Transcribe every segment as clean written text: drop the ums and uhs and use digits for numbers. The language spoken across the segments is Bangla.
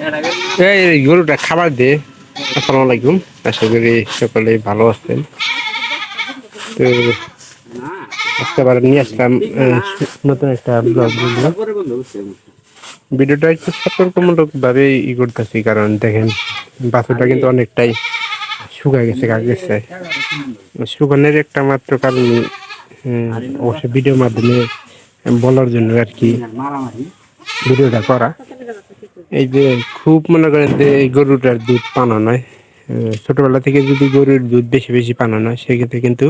এই গরুটা খাবার দে। আসসালামু আলাইকুম, আশা করি সকলে ভালো আছেন। তো আজকে আবার নিয়ে আসলাম নতুন একটা ব্লগ ভিডিও। ভিডিওটা একটু সতর্কমূলক ভাবে করতেছি, কারণ দেখেন বাছুরটা কিন্তু অনেকটাই শুকায় গেছে, গেছে। শুকানোর একটা মাত্র কারণ অবশ্যই ভিডিওর মাধ্যমে বলার জন্য আর কি ভিডিওটা করা। এই যে খুব মনে করেন যে এই গরুটার দুধ পানো নয়, ছোটবেলা থেকে যদি গরুর দুধ বেশি বেশি পানো নয়, সেক্ষেত্রে কিন্তু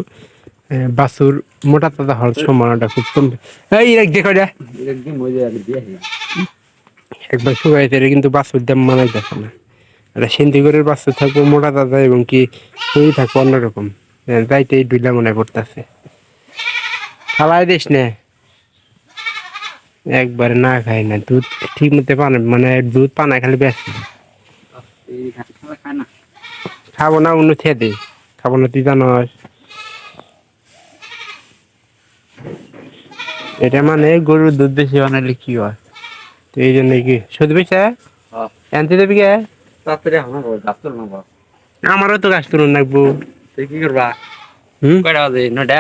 বাছুর মোটা তাজা হওয়ার সম্ভাবনাটা খুব কম। এই দেখো একবার শুকাইতে কিন্তু বাছুর দাম মানাই দেখে না। একটা সিন্ধি গরুর বাছুর থাকবো মোটা তাজা এবং কি সেই থাকবো অন্যরকম। যাইতে এই দুইটা মনে পড়তেছে। খালাই দিস না, একবারে না খাই না দুধ ঠিক মতো পান, মানে দুধ পানায় খালি বেশ খাবো না, অন্য খেয়ে দিই খাবো না, তুই জানো। এটা মানে গরুর দুধ বেশি বানাইলে কি হয়, তো এই জন্য কি সত্যি পেয়েছে আনতে দেবি কে? আমারও তো গাছ তুলুন লাগবো। কি করবা? কয়টা বাজে? 9টা?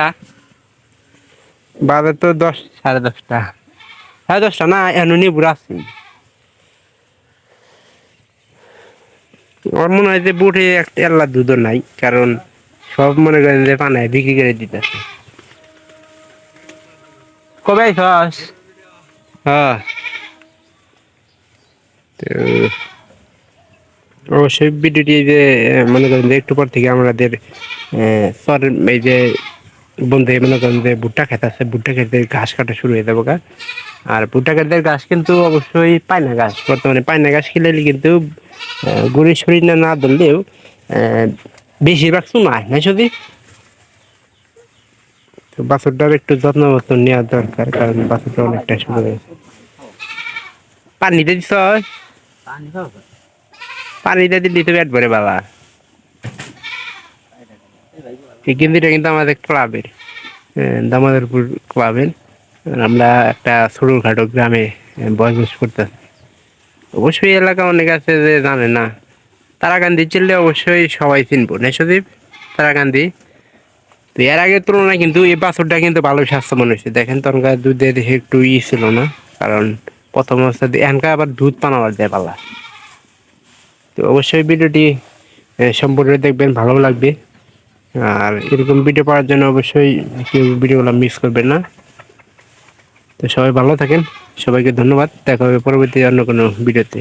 বাজার তো 10, 10:30। 10:30 না, এখনো নিবুর আসছি। আমার মনে হয় যে বুটে একটা এল্লা দুধও নাই, কারণ সব মনে করেন যে পানায় বিক্রি করে দিতেছে। কবে আইসস? হ্যাঁ, তো অবশ্যই ভিডিওটি যে মনে করেন যে একটু পর থেকে আমাদের সরের এই যে বন্ধু মনে করেন যে ভুট্টা খেতে আছে, ভুট্টা খেতে ঘাস কাটা শুরু হয়ে যাবো। আর ভুট্টা খেতে ঘাস কিন্তু অবশ্যই পায়না ঘাস, বর্তমানে পায়না ঘাস খেলে কিন্তু গরুর শরীর না ধরলেও বেশিরভাগ চুনায় না শুধু। তো বাছুরটার একটু যত্ন মতন নেওয়া দরকার, কারণ বাছুরটা অনেকটা শুরু হয়েছে। পানিতে দিস, পানিতে দিলে তো পেট ভরে বাবা। এই কেন্দ্রটা কিন্তু আমাদের ক্লাবের, দামোদরপুর ক্লাবের। আমরা একটা ছোটখাটো গ্রামে বসবাস করতেছি। অবশ্যই এলাকা অনেক আছে যে জানে না। তারাকান্দি চিনলে অবশ্যই সবাই চিনবো না সদীপ, তারাকান্দি। তো এর আগের তুলনায় কিন্তু এই বাছুরটা কিন্তু ভালো স্বাস্থ্য মনে হচ্ছে। দেখেন তখনকার দুধের একটু ছিল না, কারণ প্রথম অবস্থায় এনকা আবার দুধ পানাবার দেয় পালা। তো অবশ্যই ভিডিওটি সম্পূর্ণ দেখবেন, ভালো লাগবে। আর এরকম ভিডিও পাওয়ার জন্য অবশ্যই কেউ ভিডিওগুলো মিস করবেন না। তো সবাই ভালো থাকেন, সবাইকে ধন্যবাদ। দেখা হবে পরবর্তী অন্য কোনো ভিডিওতে।